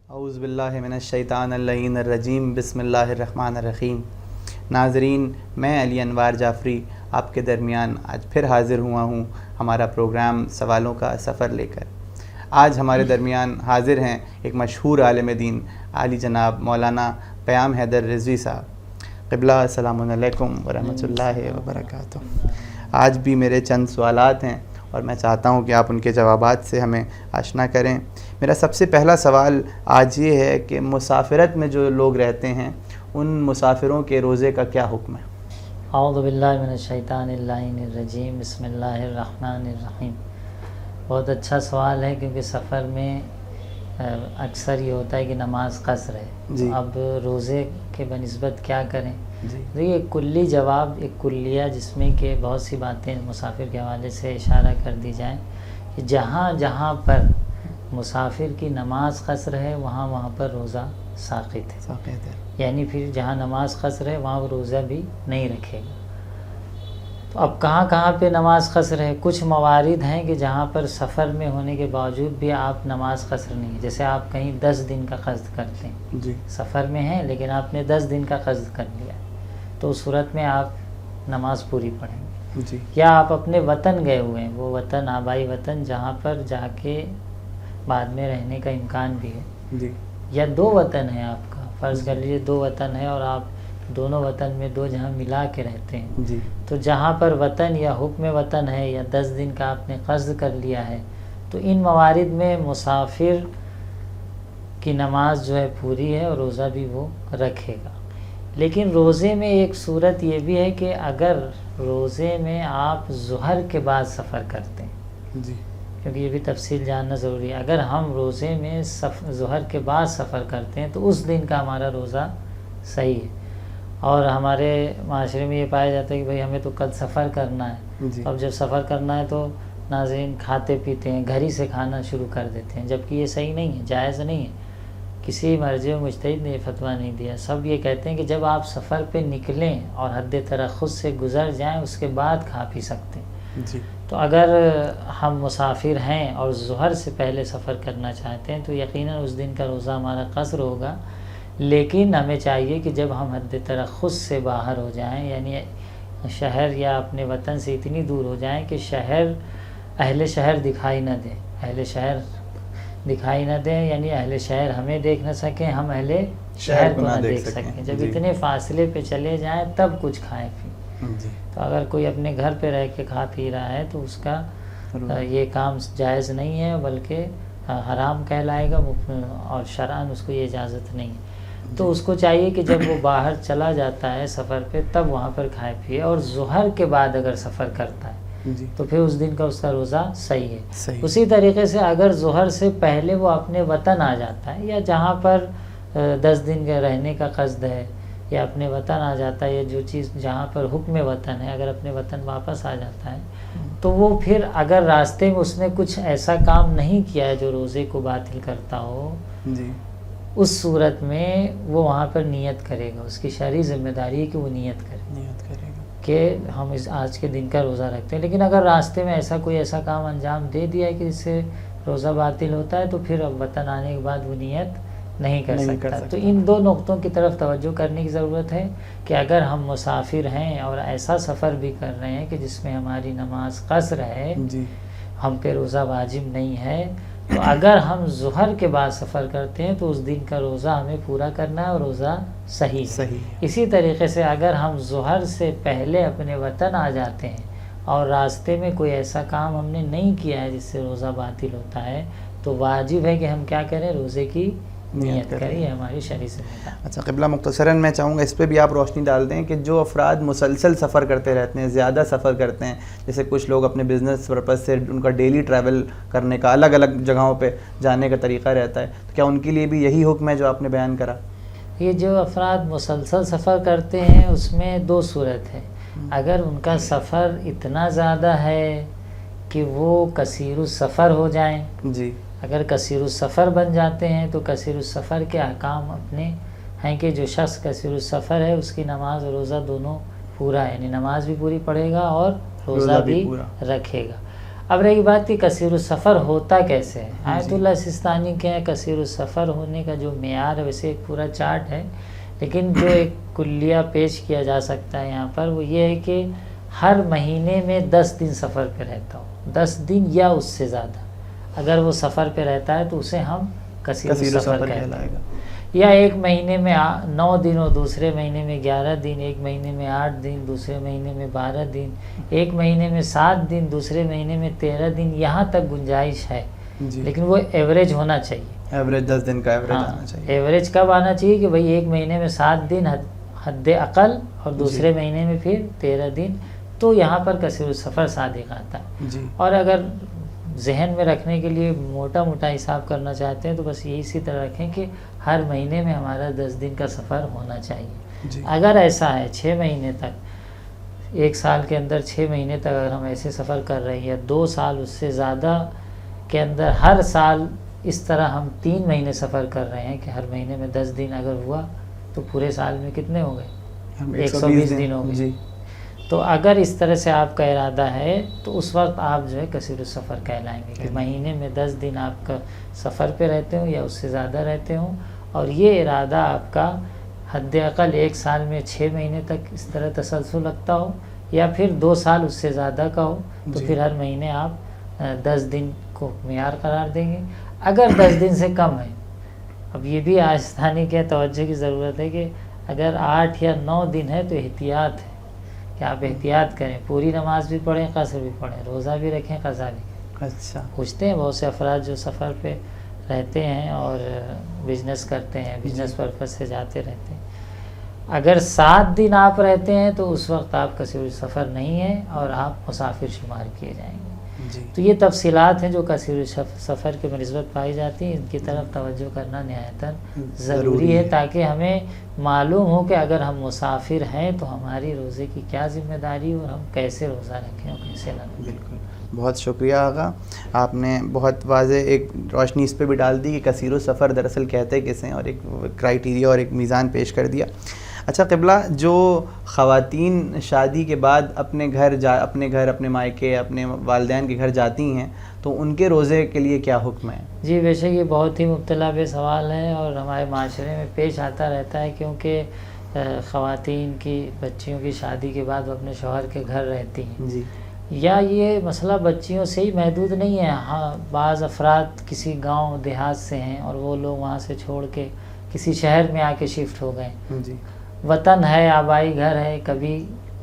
اعوذ باللہ من الشیطان اللعین الرجیم، بسم اللہ الرحمن الرحیم۔ ناظرین، میں علی انوار جعفری آپ کے درمیان آج پھر حاضر ہوا ہوں ہمارا پروگرام سوالوں کا سفر لے کر۔ آج ہمارے درمیان حاضر ہیں ایک مشہور عالم دین عالی جناب مولانا پیام حیدر رضوی صاحب۔ قبلہ السلام علیکم ورحمۃ اللہ وبرکاتہ۔ آج بھی میرے چند سوالات ہیں اور میں چاہتا ہوں کہ آپ ان کے جوابات سے ہمیں آشنا کریں۔ میرا سب سے پہلا سوال آج یہ ہے کہ مسافرت میں جو لوگ رہتے ہیں ان مسافروں کے روزے کا کیا حکم ہے؟ اعوذ باللہ من الشیطان اللعین الرجیم، بسم اللہ الرحمن الرحیم۔ بہت اچھا سوال ہے، کیونکہ سفر میں اکثر یہ ہوتا ہے کہ نماز قصر ہے، جی۔ تو اب روزے کے بنسبت کیا کریں؟ جی دیکھیے، ایک کلی جواب، ایک کلیہ جس میں کہ بہت سی باتیں مسافر کے حوالے سے اشارہ کر دی جائیں کہ جہاں جہاں پر مسافر کی نماز قصر ہے وہاں پر روزہ ساقط ہے، یعنی پھر جہاں نماز قصر ہے وہاں وہ روزہ بھی نہیں رکھے گا۔ تو اب کہاں کہاں پہ نماز قصر ہے؟ کچھ موارد ہیں کہ جہاں پر سفر میں ہونے کے باوجود بھی آپ نماز قصر نہیں ہے، جیسے آپ کہیں 10 دن کا قصد کرتے ہیں، جی سفر میں ہیں لیکن آپ نے 10 دن کا قصد کر لیا، تو اس صورت میں آپ نماز پوری پڑھیں گے۔ جی یا آپ اپنے وطن گئے ہوئے ہیں، وہ وطن آبائی وطن جہاں پر جا کے بعد میں رہنے کا امکان بھی ہے، جی یا 2 وطن ہے آپ کا، فرض کر لیجیے 2 وطن ہے اور آپ دونوں وطن میں 2 جہاں ملا کے رہتے ہیں، جی تو جہاں پر وطن یا حکم وطن ہے یا 10 دن کا آپ نے قصد کر لیا ہے، تو ان موارد میں مسافر کی نماز جو ہے پوری ہے اور روزہ بھی وہ رکھے گا۔ لیکن روزے میں ایک صورت یہ بھی ہے کہ اگر روزے میں آپ ظہر کے بعد سفر کرتے ہیں، جی کیونکہ یہ بھی تفصیل جاننا ضروری ہے، اگر ہم روزے میں ظہر کے بعد سفر کرتے ہیں تو اس دن کا ہمارا روزہ صحیح ہے، اور ہمارے معاشرے میں یہ پایا جاتا ہے کہ بھئی ہمیں تو کل سفر کرنا ہے، جی اب جب سفر کرنا ہے تو ناظرین کھاتے پیتے ہیں، گھر ہی سے کھانا شروع کر دیتے ہیں، جبکہ یہ صحیح نہیں ہے، جائز نہیں ہے، کسی مرجع و مجتہد نے یہ فتویٰ نہیں دیا۔ سب یہ کہتے ہیں کہ جب آپ سفر پہ نکلیں اور حد ترخص سے گزر جائیں اس کے بعد کھا پی سکتے ہیں۔ جی تو اگر ہم مسافر ہیں اور ظہر سے پہلے سفر کرنا چاہتے ہیں تو یقیناً اس دن کا روزہ ہمارا قصر ہوگا، لیکن ہمیں چاہیے کہ جب ہم حد ترخص سے باہر ہو جائیں، یعنی شہر یا اپنے وطن سے اتنی دور ہو جائیں کہ اہل شہر دکھائی نہ دیں، اہل شہر دکھائی نہ دیں، یعنی اہل شہر ہمیں دیکھ نہ سکیں، ہم اہل شہر کو نہ دیکھ سکیں، جب جی اتنے فاصلے پہ چلے جائیں تب کچھ کھائیں پھر۔ جی تو اگر کوئی اپنے گھر پہ رہ کے کھا پی رہا ہے تو اس کا یہ کام جائز نہیں ہے، بلکہ حرام کہلائے گا، اور شرعاً اس کو یہ اجازت نہیں ہے۔ تو اس کو چاہیے کہ جب وہ باہر چلا جاتا ہے سفر پہ تب وہاں پر کھائے پیے، اور ظہر کے بعد اگر سفر کرتا ہے جی تو پھر اس دن کا اس کا روزہ صحیح ہے۔ صحیح۔ اسی طریقے سے اگر ظہر سے پہلے وہ اپنے وطن آ جاتا ہے، یا جہاں پر 10 دن کے رہنے کا قصد ہے یا اپنے وطن آ جاتا ہے، یا جو چیز جہاں پر حکم وطن ہے اگر اپنے وطن واپس آ جاتا ہے، تو وہ پھر اگر راستے میں اس نے کچھ ایسا کام نہیں کیا ہے جو روزے کو باطل کرتا ہو، جی اس صورت میں وہ وہاں پر نیت کرے گا، اس کی شرعی ذمہ داری ہے کہ وہ نیت کرے نیت کرے گا کہ ہم اس آج کے دن کا روزہ رکھتے ہیں۔ لیکن اگر راستے میں کوئی ایسا کام انجام دے دیا ہے کہ اس سے روزہ باطل ہوتا ہے تو پھر اب وطن آنے کے بعد وہ نیت نہیں کر سکتا۔ تو ان 2 نقطوں کی طرف توجہ کرنے کی ضرورت ہے کہ اگر ہم مسافر ہیں اور ایسا سفر بھی کر رہے ہیں کہ جس میں ہماری نماز قصر ہے، جی ہم پہ روزہ واجب نہیں ہے، تو اگر ہم ظہر کے بعد سفر کرتے ہیں تو اس دن کا روزہ ہمیں پورا کرنا ہے اور روزہ صحیح ہے۔ صحیح ہے۔ اسی طریقے سے اگر ہم ظہر سے پہلے اپنے وطن آ جاتے ہیں اور راستے میں کوئی ایسا کام ہم نے نہیں کیا ہے جس سے روزہ باطل ہوتا ہے، تو واجب ہے کہ ہم کیا کریں؟ روزے کی نیت کریں، یہ ہماری شرعی ذمہ داری۔ اچھا قبلہ، مختصراً میں چاہوں گا اس پہ بھی آپ روشنی ڈال دیں کہ جو افراد مسلسل سفر کرتے رہتے ہیں، زیادہ سفر کرتے ہیں، جیسے کچھ لوگ اپنے بزنس پرپز سے ان کا ڈیلی ٹریول کرنے کا الگ الگ جگہوں پہ جانے کا طریقہ رہتا ہے، تو کیا ان کے لیے بھی یہی حکم ہے جو آپ نے بیان کرا؟ یہ جو افراد مسلسل سفر کرتے ہیں اس میں 2 صورت ہے۔ اگر ان کا سفر اتنا زیادہ ہے کہ وہ کثیر السفر ہو جائیں، جی اگر کثیر السفر بن جاتے ہیں تو کثیر السفر کے احکام اپنے ہیں کہ جو شخص کثیر السفر ہے اس کی نماز اور روزہ دونوں پورا ہے، یعنی نماز بھی پوری پڑھے گا اور روزہ بھی رکھے گا۔ اب رہی بات کہ کثیر السفر ہوتا کیسے ہے. آیت اللہ سستانی کے ہیں کثیر السفر ہونے کا جو معیار ہے ویسے ایک پورا چارٹ ہے، لیکن جو ایک کلیہ پیش کیا جا سکتا ہے یہاں پر وہ یہ ہے کہ ہر مہینے میں 10 دن سفر پہ رہتا ہو، 10 دن یا اس سے زیادہ اگر وہ سفر پہ رہتا ہے تو اسے ہم کثیر السفر کہتے ہیں. یا ایک مہینے میں 9 دن اور دوسرے مہینے میں 11 دن، ایک مہینے میں 8 دن دوسرے مہینے میں 12 دن، ایک مہینے میں 7 دن دوسرے مہینے میں 13 دن، یہاں تک گنجائش ہے. لیکن وہ ایوریج ہونا چاہیے، ایوریج 10 دن کا ایوریج آنا چاہیے. ایوریج کب آنا چاہیے کہ بھئی ایک مہینے میں 7 دن حد اقل اور دوسرے مہینے میں پھر 13 دن، تو یہاں پر کثیر السفر صادق آتا ہے. اور اگر ذہن میں رکھنے کے لیے موٹا موٹا حساب کرنا چاہتے ہیں تو بس یہ اسی طرح رکھیں کہ ہر مہینے میں ہمارا 10 دن کا سفر ہونا چاہیے. اگر ایسا ہے 6 مہینے تک، ایک سال کے اندر 6 مہینے تک اگر ہم ایسے سفر کر رہے ہیں، یا 2 سال اس سے زیادہ کے اندر ہر سال اس طرح ہم 3 مہینے سفر کر رہے ہیں کہ ہر مہینے میں 10 دن اگر ہوا تو پورے سال میں کتنے ہو گئے؟ 120 دن ہو گئے. تو اگر اس طرح سے آپ کا ارادہ ہے تو اس وقت آپ جو ہے کثیر السفر کہلائیں گے کہ مہینے میں 10 دن آپ کا سفر پہ رہتے ہوں یا اس سے زیادہ رہتے ہوں، اور یہ ارادہ آپ کا حد اقل ایک سال میں 6 مہینے تک اس طرح تسلسل رکھتا ہو، یا پھر 2 سال اس سے زیادہ کا ہو، تو پھر ہر مہینے آپ 10 دن کو معیار قرار دیں گے. اگر 10 دن سے کم ہے، اب یہ بھی آستانی کے توجہ کی ضرورت ہے کہ اگر 8 یا 9 دن ہے تو احتیاط ہے کہ آپ احتیاط کریں، پوری نماز بھی پڑھیں، قصر بھی پڑھیں، روزہ بھی رکھیں، قضا بھی. اچھا. پوچھتے ہیں بہت سے افراد جو سفر پہ رہتے ہیں اور بزنس کرتے ہیں، بزنس پرپس سے جاتے رہتے ہیں، اگر 7 دن آپ رہتے ہیں تو اس وقت آپ کثیر السفر نہیں ہیں اور آپ مسافر شمار کیے جائیں گے. تو یہ تفصیلات ہیں جو کثیر سفر کے نسبت پائی جاتی ہیں، ان کی طرف توجہ کرنا نہایت ضروری ہے تاکہ ہمیں معلوم ہو کہ اگر ہم مسافر ہیں تو ہماری روزے کی کیا ذمہ داری اور ہم کیسے روزہ رکھیں اور کیسے نہ رکھیں. بالکل. بہت شکریہ آقا، آپ نے بہت واضح ایک روشنی اس پہ بھی ڈال دی کہ کثیر السفر دراصل کہتے کسے ہیں، اور ایک کرائیٹیریا اور ایک میزان پیش کر دیا. اچھا قبلہ، جو خواتین شادی کے بعد اپنے گھر اپنے مائکے اپنے والدین کے گھر جاتی ہیں تو ان کے روزے کے لیے کیا حکم ہے؟ جی بے شک یہ بہت ہی مبتلا بے سوال ہے اور ہمارے معاشرے میں پیش آتا رہتا ہے، کیونکہ خواتین کی بچیوں کی شادی کے بعد وہ اپنے شوہر کے گھر رہتی ہیں. جی. یا یہ مسئلہ بچیوں سے ہی محدود نہیں ہے، ہاں بعض افراد کسی گاؤں دیہات سے ہیں اور وہ لوگ وہاں سے چھوڑ کے کسی شہر میں آ کے شفٹ ہو گئے. جی. وطن ہے، آبائی گھر ہے، کبھی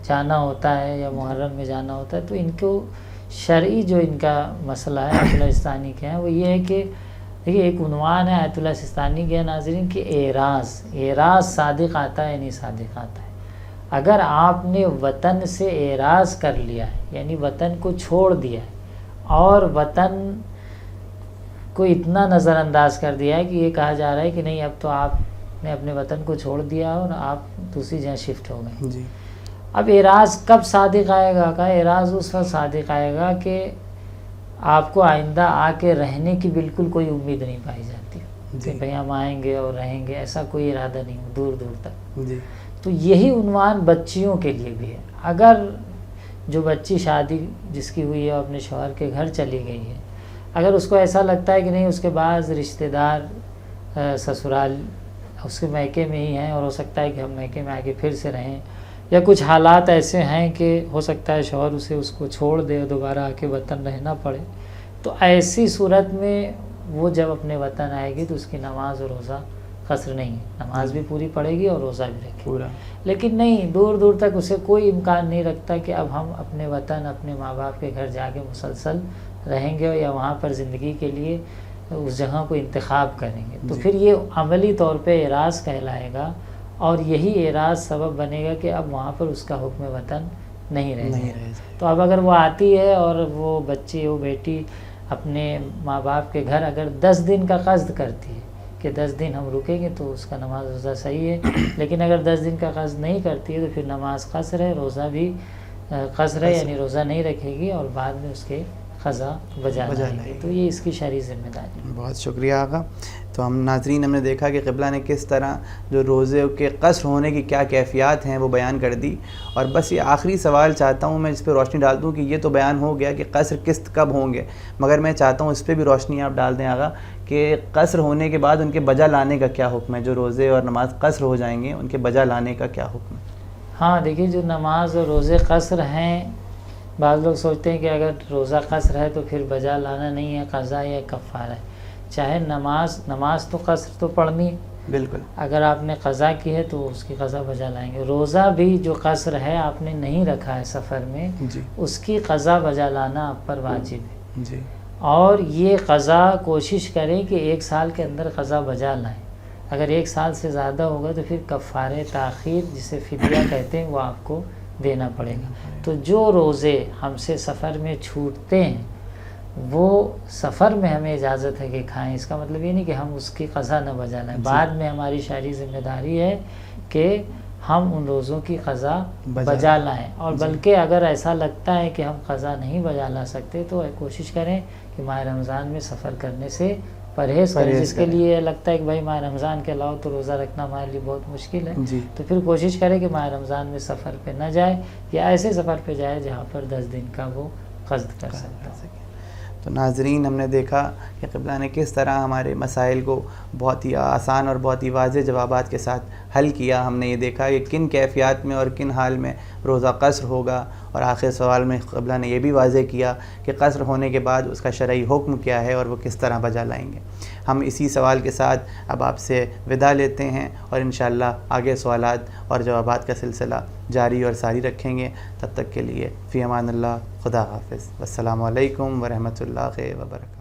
جانا ہوتا ہے یا محرم میں جانا ہوتا ہے، تو ان کو شرعی جو ان کا مسئلہ ہے آیت اللہ سستانی کے ہیں وہ یہ ہے کہ دیکھیے ایک عنوان ہے آیت اللہ سستانی کے ناظرین کہ اعراض صادق آتا ہے یا نہیں صادق آتا ہے. اگر آپ نے وطن سے اعراض کر لیا ہے، یعنی وطن کو چھوڑ دیا ہے اور وطن کو اتنا نظر انداز کر دیا ہے کہ یہ کہا جا رہا ہے کہ نہیں اب تو آپ نے اپنے وطن کو چھوڑ دیا اور آپ دوسری جگہ شفٹ ہو گئے. جی. اب اعراض کب صادق آئے گا؟ کہا اعراض اس وقت صادق آئے گا کہ آپ کو آئندہ آ کے رہنے کی بالکل کوئی امید نہیں پائی جاتی کہ بھئی ہم آئیں گے اور رہیں گے، ایسا کوئی ارادہ نہیں ہو دور دور تک. جی. تو یہی عنوان بچیوں کے لیے بھی ہے. اگر جو بچی شادی جس کی ہوئی ہے اپنے شوہر کے گھر چلی گئی ہے، اگر اس کو ایسا لگتا ہے کہ نہیں اس کے بعض رشتہ دار سسرال اس کے میکے میں ہی ہیں اور ہو سکتا ہے کہ ہم میکے میں آگے پھر سے رہیں، یا کچھ حالات ایسے ہیں کہ ہو سکتا ہے شوہر اس کو چھوڑ دے اور دوبارہ آ کے وطن رہنا پڑے، تو ایسی صورت میں وہ جب اپنے وطن آئے گی تو اس کی نماز اور روزہ قصر نہیں ہے، نماز بھی پوری پڑے گی اور روزہ بھی رکھے پورا. لیکن نہیں، دور دور تک اسے کوئی امکان نہیں رکھتا کہ اب ہم اپنے وطن اپنے ماں باپ کے گھر جا کے مسلسل رہیں گے یا وہاں پر زندگی کے لیے اس جگہ کو انتخاب کریں گے. تو پھر یہ عملی طور پہ اعراض کہلائے گا اور یہی اعراض سبب بنے گا کہ اب وہاں پر اس کا حکم وطن نہیں رہ جائے. تو اب اگر وہ آتی ہے اور وہ بچی وہ بیٹی اپنے ماں باپ کے گھر اگر 10 دن کا قصد کرتی ہے کہ 10 دن ہم رکیں گے تو اس کا نماز روزہ صحیح ہے، لیکن اگر 10 دن کا قصد نہیں کرتی ہے تو پھر نماز قصر ہے، روزہ بھی قصر ہے، یعنی روزہ نہیں رکھے گی اور بعد میں اس کے قضا بجا لائیں گے. تو یہ اس کی شرعی ذمہ داری ہے. بہت شکریہ آقا. تو ہم ناظرین ہم نے دیکھا کہ قبلہ نے کس طرح جو روزے کے قصر ہونے کی کیا کیفیات ہیں وہ بیان کر دی. اور بس یہ آخری سوال چاہتا ہوں میں اس پہ روشنی ڈال دوں کہ یہ تو بیان ہو گیا کہ قصر کس کب ہوں گے، مگر میں چاہتا ہوں اس پہ بھی روشنی آپ ڈال دیں آقا کہ قصر ہونے کے بعد ان کے بجا لانے کا کیا حکم ہے. جو روزے اور نماز قصر ہو جائیں گے ان کے بجا لانے کا کیا حکم ہے؟ ہاں دیکھیے، جو نماز اور روزے قصر ہیں، بعض لوگ سوچتے ہیں کہ اگر روزہ قصر ہے تو پھر بجا لانا نہیں ہے، قضا یا کفارہ ہے. چاہے نماز تو قصر تو پڑھنی ہے، بالکل. اگر آپ نے قضا کی ہے تو اس کی قضا بجا لائیں گے. روزہ بھی جو قصر ہے آپ نے نہیں رکھا ہے سفر میں، جی اس کی قضا بجا لانا آپ پر واجب ہے. جی. اور یہ قضا کوشش کریں کہ 1 سال کے اندر قضا بجا لائیں. اگر 1 سال سے زیادہ ہوگا تو پھر کفارے تاخیر جسے فدیہ کہتے ہیں وہ آپ کو دینا پڑے گا. تو جو روزے ہم سے سفر میں چھوٹتے ہیں وہ سفر میں ہمیں اجازت ہے کہ کھائیں. اس کا مطلب یہ نہیں کہ ہم اس کی قضا نہ بجا لائیں. بعد میں ہماری شرعی ذمہ داری ہے کہ ہم ان روزوں کی قضا بجا لائیں. اور بلکہ اگر ایسا لگتا ہے کہ ہم قضا نہیں بجا لا سکتے تو کوشش کریں کہ ماہ رمضان میں سفر کرنے سے پرہیز کریں. جس کے لیے لگتا ہے کہ بھائی ماہ رمضان کے علاوہ تو روزہ رکھنا ہمارے لیے بہت مشکل ہے، تو پھر کوشش کریں کہ ماہ رمضان میں سفر پہ نہ جائے یا ایسے سفر پہ جائے جہاں پر 10 دن کا وہ قصد کر سکتا ہے. تو ناظرین ہم نے دیکھا کہ قبلہ نے کس طرح ہمارے مسائل کو بہت ہی آسان اور بہت ہی واضح جوابات کے ساتھ حل کیا. ہم نے یہ دیکھا کہ کن کیفیات میں اور کن حال میں روزہ قصر ہوگا، اور آخر سوال میں قبلہ نے یہ بھی واضح کیا کہ قصر ہونے کے بعد اس کا شرعی حکم کیا ہے اور وہ کس طرح بجا لائیں گے. ہم اسی سوال کے ساتھ اب آپ سے وداع لیتے ہیں اور انشاءاللہ آگے سوالات اور جوابات کا سلسلہ جاری اور ساری رکھیں گے. تب تک کے لیے فی امان اللہ، خدا حافظ، والسلام علیکم ورحمۃ اللہ وبرکاتہ.